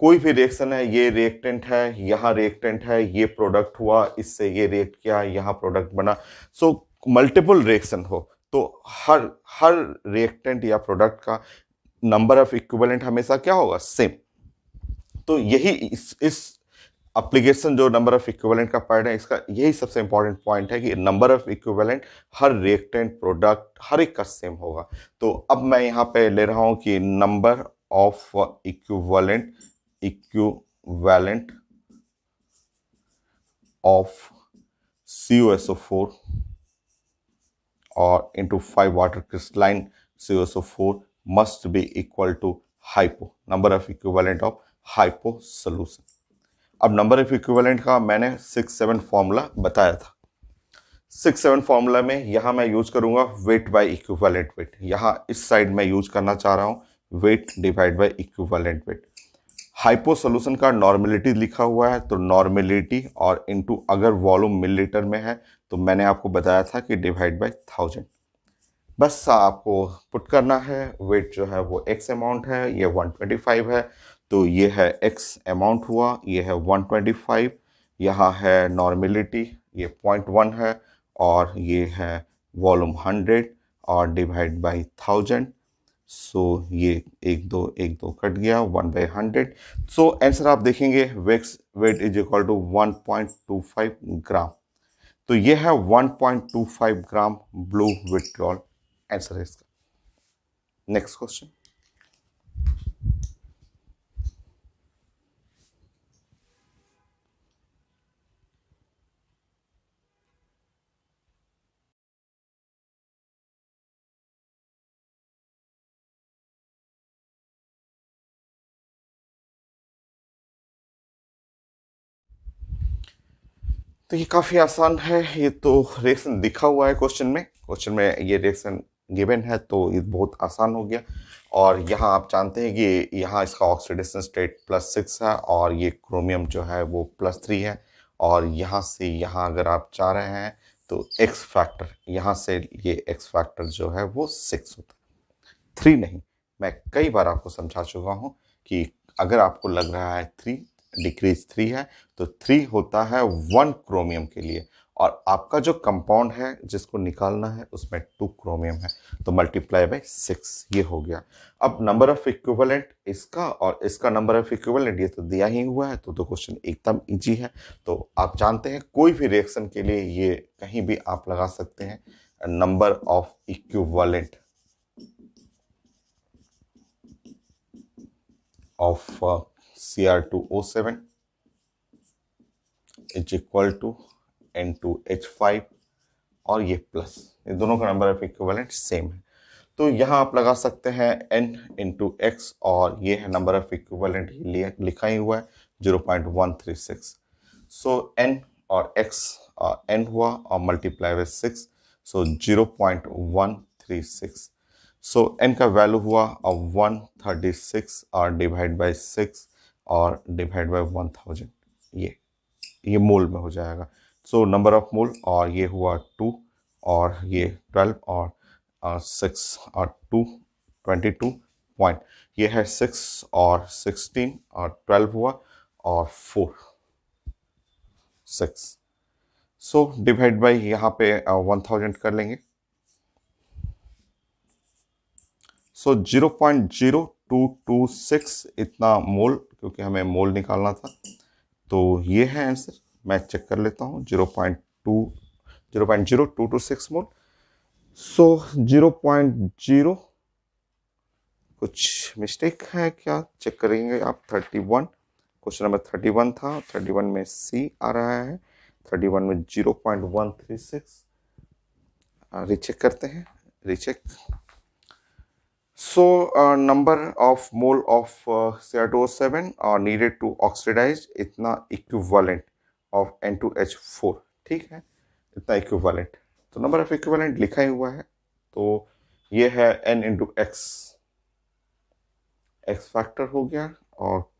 कोई भी रिएक्शन है, ये रिएक्टेंट है, यहाँ रिएक्टेंट है, ये प्रोडक्ट हुआ, इससे ये रिएक्ट किया, यहाँ प्रोडक्ट बना। सो मल्टीपल रिएक्शन हो तो हर हर रिएक्टेंट या प्रोडक्ट का नंबर ऑफ इक्विवेलेंट हमेशा क्या होगा, सेम। तो यही इस एप्लीकेशन जो नंबर ऑफ इक्विवेलेंट का पढ़ रहे हैं, इसका यही सबसे इंपॉर्टेंट पॉइंट है कि नंबर ऑफ इक्विवेलेंट हर रिएक्टेंट प्रोडक्ट हर एक का सेम होगा। तो अब मैं यहाँ पे ले रहा हूँ कि number of equivalent of CuSO4 और into 5 water crystalline CuSO4 must be equal to hypo, number of equivalent of hypo solution. अब नंबर ऑफ इक्विवेलेंट का मैंने 6-7 फॉर्मूला बताया था। 6-7 फॉर्मूला में यहाँ मैं यूज करूंगा वेट बाय इक्विवेलेंट वेट। यहाँ इस साइड में यूज करना चाह रहा हूँ wait divide by equivalent wait. Hypo solution का नॉर्मेलिटी लिखा हुआ है तो नॉर्मेलिटी और इनटू अगर वॉल्यूम मिलीलीटर में है तो मैंने आपको बताया था कि डिवाइड बाय 1000। बस आपको पुट करना है, वेट जो है वो x अमाउंट है, ये 125 है, तो ये है x अमाउंट हुआ, ये है 125, यहाँ है नॉर्मेलिटी ये 0.1 है और ये है वॉल्यूम 100 और डिवाइड बाय 1000। सो ये एक दो कट गया, 1/100। सो आंसर आप देखेंगे वेट इज इक्वल टू 1.25 ग्राम। तो ये है 1.25 ग्राम ब्लू विट्रियोल, आंसर है इसका। Next question. तो ये काफी आसान है, ये तो रिएक्शन दिखा हुआ है क्वेश्चन में ये रिएक्शन गिवन है, तो ये बहुत आसान हो गया। और यहाँ आप जानते हैं कि यहाँ इसका ऑक्सीडेशन स्टेट +6 है और ये क्रोमियम जो है वो +3 है। और यहाँ से यहाँ अगर आप चाह रहे हैं तो एक्स फैक्टर, यहाँ से ये एक्स फैक्टर जो है वो 6 होता है, 3 नहीं। मैं कई बार आपको समझा चुका हूँ कि अगर आपको लग रहा है 3, डिक्रीज 3 है, तो 3 होता है 1 क्रोमियम के लिए। और आपका जो कंपाउंड है जिसको निकालना है उसमें 2 क्रोमियम है, तो मल्टीप्लाई बाय 6 ये हो गया। अब नंबर ऑफ इक्विवेलेंट इसका और इसका नंबर ऑफ इक्विवेलेंट ये तो दिया ही हुआ है, तो क्वेश्चन एकदम इजी है। तो आप जानते हैं कोई भी रिएक्शन के लिए ये कहीं भी आप लगा सकते हैं, number of equivalent of Cr2O7 is equal to N2H5, और ये प्लस, ये दोनों का नंबर ऑफ इक्विवेलेंट सेम है। तो यहाँ आप लगा सकते हैं N इंटू एक्स, और ये है नंबर ऑफ इक्विवेलेंट लिखा ही हुआ है 0.136। सो N और X N हुआ और multiply by 6, so 0.136। So N का वैल्यू हुआ 136 और डिवाइड बाय 6 और डिवाइड बाय 1000, ये मोल में हो जाएगा। सो नंबर ऑफ मोल, और ये हुआ 2 और ये 12 और 6 और 2 22 पॉइंट, ये है 6 और 16 और 12 हुआ और 4 6। सो डिवाइड बाई यहाँ पे 1000 कर लेंगे। सो 0.0226 इतना मोल, क्योंकि हमें मोल निकालना था, तो ये है आंसर। मैं चेक कर लेता हूँ, 0.0226 मोल। सो 0.0 कुछ मिस्टेक है क्या, चेक करेंगे आप। 31, क्वेश्चन नंबर 31 था, 31 में सी आ रहा है, 31 में 0.136। रीचेक करते हैं, recheck. So, number of mole of Cr2O7 are needed to oxidize इतना equivalent of N2H4, ठीक है, इतना equivalent। तो नंबर ऑफ इक्विवेलेंट लिखा ही हुआ है, तो ये है N into x, x factor हो गया, और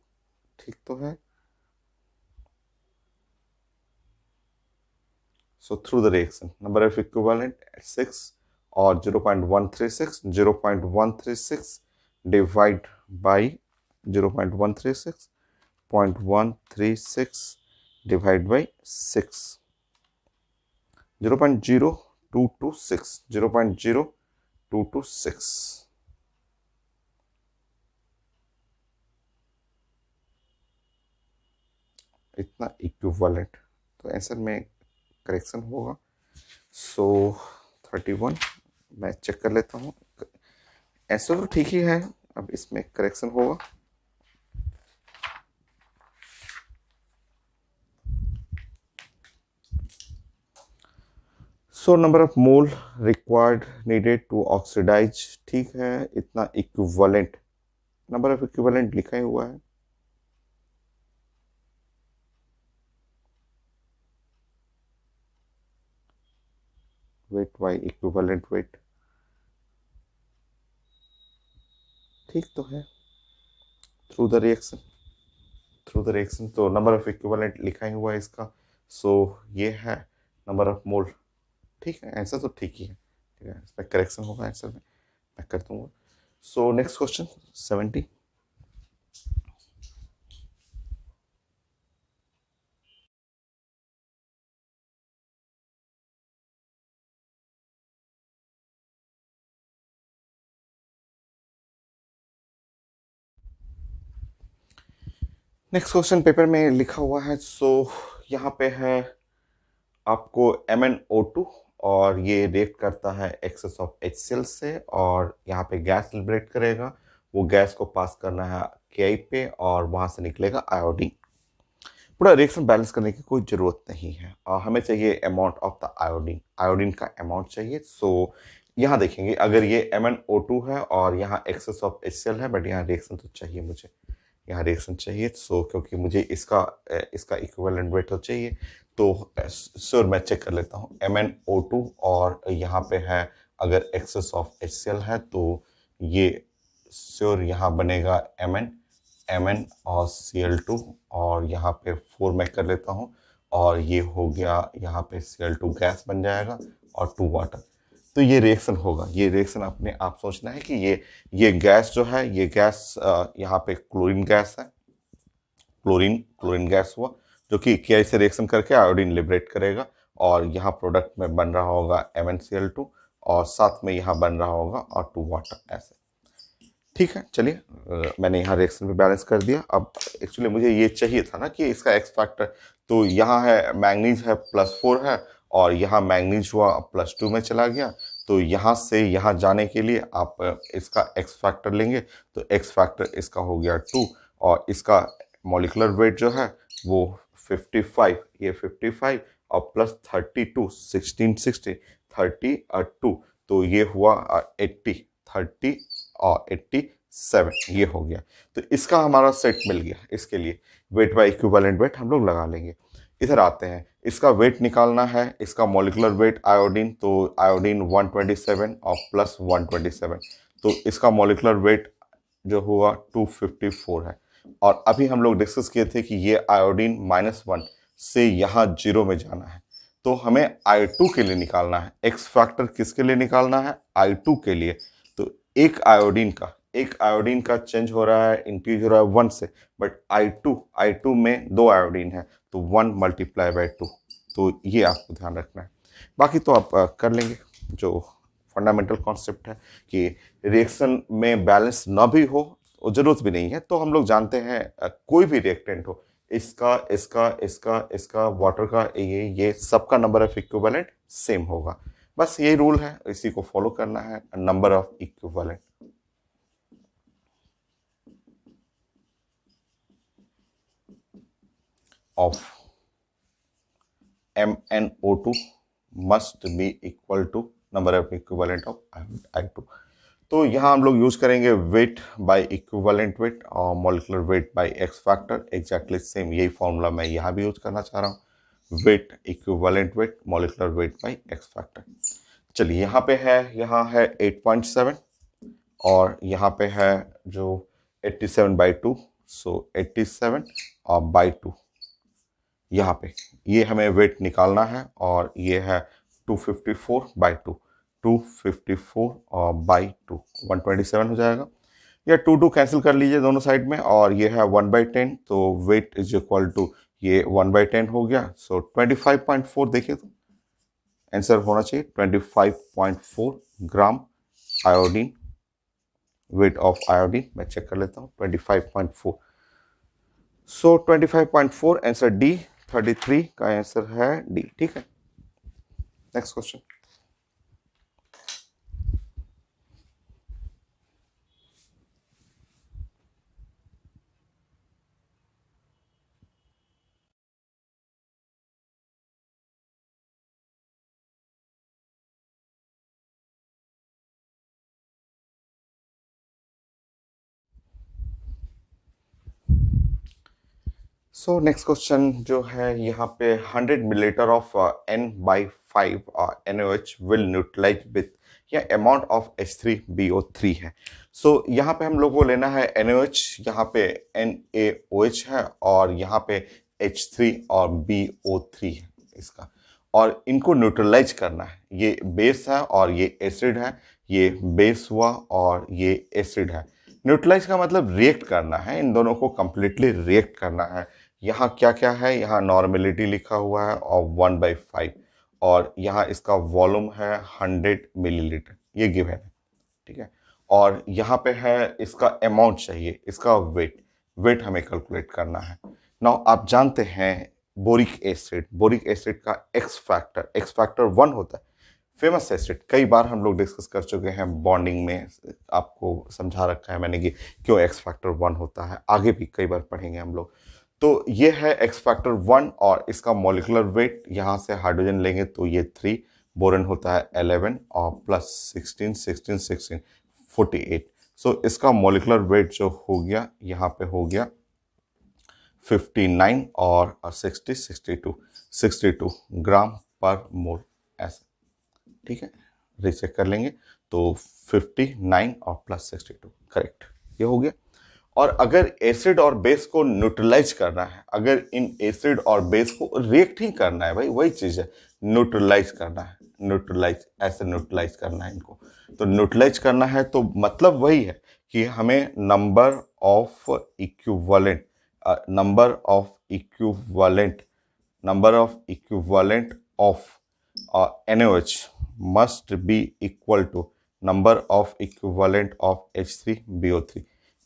ठीक तो है। So through the reaction number of equivalent 6 और 0.136, 0.136 डिवाइड बाई 0.136, 0.136 डिवाइड बाई 6, 0.0226, 0.0226। इतना इक्विवेलेंट, तो आंसर में करेक्शन होगा। सो 31, मैं चेक कर लेता हूँ, आंसर तो ठीक ही है, अब इसमें करेक्शन होगा। So number of mole required needed to oxidise, ठीक है, इतना इक्विवेलेंट, नंबर ऑफ इक्विवेलेंट लिखा ही हुआ है। वेट बाई इक्विवेलेंट वेट, ठीक तो है। Through the reaction, through the reaction, तो नंबर ऑफ इक्विवेलेंट लिखा ही हुआ है इसका। सो ये है नंबर ऑफ मोल, ठीक है, आंसर तो ठीक ही है, ठीक है, इसमें करेक्शन होगा आंसर में, मैं कर दूंगा। सो next question 70। Next question paper में लिखा हुआ है, सो यहाँ पे है आपको MnO2 और ये रिएक्ट करता है एक्सेस ऑफ HCl से, और यहाँ पे गैस लिबरेट करेगा, वो गैस को पास करना है Ki पे और वहां से निकलेगा आयोडीन। पूरा रिएक्शन बैलेंस करने की कोई ज़रूरत नहीं है, हमें चाहिए amount of the iodine, iodine का अमाउंट चाहिए। सो यहाँ देखेंगे, अगर ये MnO2 है और यहाँ एक्सेस ऑफ HCl है, बट यहाँ रिएक्शन तो चाहिए मुझे, यहाँ रिएक्शन चाहिए। सो क्योंकि मुझे इसका इक्विवेलेंट वेट तो चाहिए, तो सर मैं चेक कर लेता हूँ MnO2 और यहाँ पे है अगर एक्सेस ऑफ HCl है तो ये श्योर यहाँ बनेगा Mn और Cl2, और यहाँ पे 4 मैं कर लेता हूँ, और ये हो गया यहाँ पे Cl2 गैस बन जाएगा और 2 वाटर। तो ये रिएक्शन होगा, ये रिएक्शन अपने आप सोचना है कि ये गैस जो है, ये गैस यहाँ पे क्लोरीन गैस है, क्लोरीन गैस हुआ जो कि Ki से रिएक्शन करके आयोडीन लिबरेट करेगा, और यहाँ प्रोडक्ट में बन रहा होगा MnCl2 और साथ में यहाँ बन रहा होगा और 2 वाटर ऐसे। ठीक है, चलिए मैंने यहाँ रिएक्शन पे बैलेंस कर दिया। अब एक्चुअली मुझे ये चाहिए था ना कि इसका एक्स फैक्टर, तो यहाँ है मैंगनीज है +4 है, और यहाँ मैंगनीज हुआ +2 में चला गया, तो यहाँ से यहाँ जाने के लिए आप इसका एक्स फैक्टर लेंगे, तो एक्स फैक्टर इसका हो गया 2, और इसका मॉलिकुलर वेट जो है वो 55, ये 55 और +32 16 60 30 और 2, तो ये हुआ 80 30 और 87, ये हो गया। तो इसका हमारा सेट मिल गया। इसके लिए वेट बाय इक्विवेलेंट वेट हम लोग लगा लेंगे। इधर आते हैं, इसका वेट निकालना है, इसका मॉलिकुलर वेट आयोडीन, तो आयोडीन 127 और +127, तो इसका मॉलिकुलर वेट जो हुआ 254 है। और अभी हम लोग डिस्कस किए थे कि ये आयोडीन -1 से यहाँ 0 में जाना है, तो हमें I2 के लिए निकालना है। एक्स फैक्टर किसके लिए निकालना है? I2 के लिए। तो एक आयोडीन का चेंज हो रहा है, इंक्रीज हो रहा है 1 से, बट I2 में 2 आयोडीन है, तो 1 × 2, तो ये आपको ध्यान रखना है। बाकी तो आप कर लेंगे, जो फंडामेंटल कॉन्सेप्ट है कि रिएक्शन में बैलेंस ना भी हो, जरूरत भी नहीं है, तो हम लोग जानते हैं कोई भी रिएक्टेंट हो, इसका वाटर का ये सबका नंबर ऑफ इक्विवेलेंट सेम होगा। बस यही रूल है, इसी को फॉलो करना है, number of equivalent of MnO2 must be equal to number of equivalent of I2। तो यहाँ हम लोग यूज करेंगे वेट बाय इक्विवेलेंट वेट और molecular weight by x factor, exactly same यही फॉर्मूला मैं यहाँ भी यूज करना चाह रहा हूँ, weight equivalent weight molecular weight by x factor. चलिए यहाँ पे है, यहाँ है 8.7 और यहाँ पे है जो 87/2, सो 87 और बाई 2, यहाँ पे ये हमें वेट निकालना है, और ये है 254/2, 254 और बाई 2 127 हो जाएगा, या 2 कैंसिल कर लीजिए दोनों साइड में, और ये है 1/10, तो वेट इज इक्वल टू ये 1/10 हो गया, सो 25.4 देखिए तो आंसर होना चाहिए 25.4 ग्राम आयोडीन, वेट ऑफ आयोडीन मैं चेक कर लेता हूँ 25.4, सो 25.4 आंसर डी, 33 का आंसर है डी। ठीक है, next question. So next question जो है यहाँ पे 100 millilitre of N/5 NaOH will neutralise with, या अमाउंट ऑफ H3BO3 है। सो यहाँ पे हम लोग को लेना है NaOH, यहाँ पे NaOH है, और यहाँ पे H3 और BO3 है इसका, और इनको न्यूट्रलाइज करना है। ये बेस है और ये एसिड है, ये बेस हुआ और ये एसिड है। न्यूट्रलाइज का मतलब रिएक्ट करना है, इन दोनों को कंप्लीटली रिएक्ट करना है। यहाँ क्या क्या है, यहाँ नॉर्मेलिटी लिखा हुआ है और 1/5, और यहाँ इसका वॉल्यूम है 100 मिलीलीटर, ये गिवन है। ठीक है, और यहाँ पे है इसका अमाउंट चाहिए, इसका वेट, वेट हमें कैलकुलेट करना है। नाउ आप जानते हैं बोरिक एसिड का एक्स फैक्टर 1 होता है। फेमस एसिड कई बार हम लोग डिस्कस कर चुके हैं बॉन्डिंग में, आपको समझा रखा है मैंने कि क्यों एक्स फैक्टर 1 होता है, आगे भी कई बार पढ़ेंगे हम लोग। तो ये है एक्स फैक्टर 1 और इसका मॉलिक्यूलर वेट, यहाँ से हाइड्रोजन लेंगे तो ये 3, बोरन होता है 11 और प्लस 16 48। सो इसका मॉलिक्यूलर वेट जो हो गया यहाँ पे हो गया 59 और 62 ग्राम पर मोल ऐसा, ठीक है। रीचेक कर लेंगे तो 59 और प्लस 62 करेक्ट, ये हो गया। और अगर एसिड और बेस को न्यूट्रलाइज करना है, अगर इन एसिड और बेस को रिएक्ट ही करना है, भाई वही चीज है, न्यूट्रलाइज करना है, न्यूट्रलाइज करना है इनको। तो न्यूट्रलाइज करना है तो मतलब वही है कि हमें number of equivalent of NaOH must be equal to number of equivalent of H3BO3।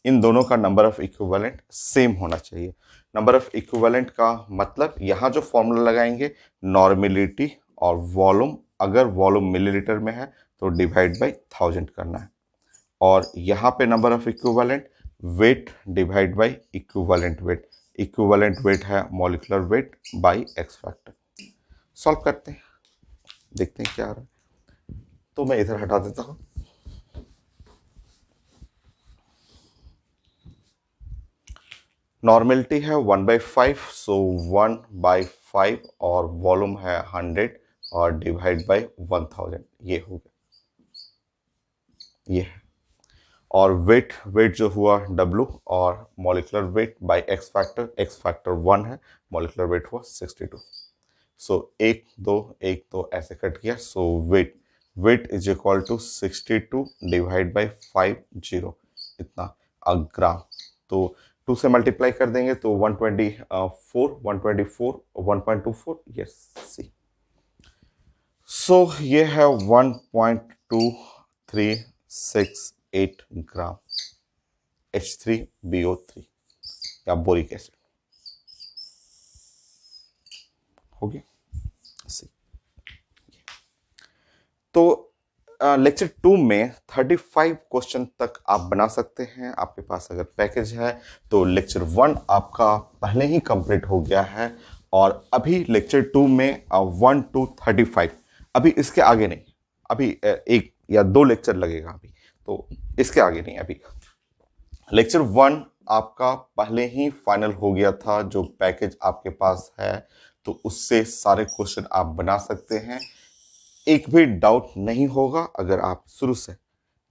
इन दोनों का नंबर ऑफ इक्विवेलेंट सेम होना चाहिए। नंबर ऑफ इक्विवेलेंट का मतलब यहाँ जो फॉर्मूला लगाएंगे नॉर्मेलिटी और वॉल्यूम, अगर वॉल्यूम मिलीलीटर में है तो डिवाइड बाय 1000 करना है, और यहाँ पे number of equivalent weight divide by equivalent weight है molecular weight by x factor. Solve करते हैं, देखते हैं क्या आ रहा है। तो मैं इधर हटा देता हूं। नॉर्मेलिटी है 1/5, सो 1/5 और वॉल्यूम है 100 और डिवाइड बाय 1000, ये हो गया, ये है। और वेट जो हुआ W और molecular weight by x factor 1 है, मॉलिक्यूलर वेट हुआ 62। सो 1 2 ऐसे कट गया। So weight is equal to 62 divide by 50, इतना ग्राम। तो 2 से मल्टीप्लाई कर देंगे तो 124 यस सी। सो ये है 1.2368 ग्राम H3BO3 या बोरिक एसिड हो गया सी। तो लेक्चर 2 में 35 क्वेश्चन तक आप बना सकते हैं, आपके पास अगर पैकेज है तो। लेक्चर 1 आपका पहले ही कंप्लीट हो गया है और अभी लेक्चर 2 में 1 to 35, अभी इसके आगे नहीं, अभी 1 या 2 लेक्चर लगेगा अभी, तो इसके आगे नहीं। अभी लेक्चर 1 आपका पहले ही फाइनल हो गया था, जो पैकेज आपके पास है तो उससे सारे क्वेश्चन आप बना सकते हैं, एक भी डाउट नहीं होगा अगर आप शुरू से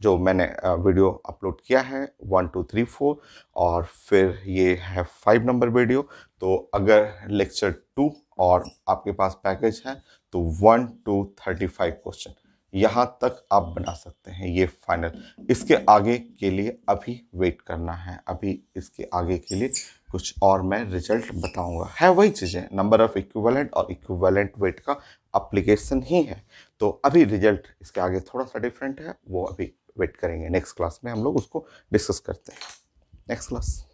जो मैंने वीडियो अपलोड किया है 1 2 3 4 और फिर ये है 5 नंबर वीडियो। तो अगर लेक्चर 2 और आपके पास पैकेज है तो 1 to 35 क्वेश्चन यहाँ तक आप बना सकते हैं, ये फाइनल। इसके आगे के लिए अभी वेट करना है, अभी इसके आगे के लिए कुछ और मैं रिजल्ट बताऊंगा। है वही चीज़ें, नंबर ऑफ इक्विवेलेंट और इक्विवेलेंट वेट का एप्लीकेशन ही है। तो अभी रिजल्ट इसके आगे थोड़ा सा डिफरेंट है, वो अभी वेट करेंगे, नेक्स्ट क्लास में हम लोग उसको डिस्कस करते हैं। Next class.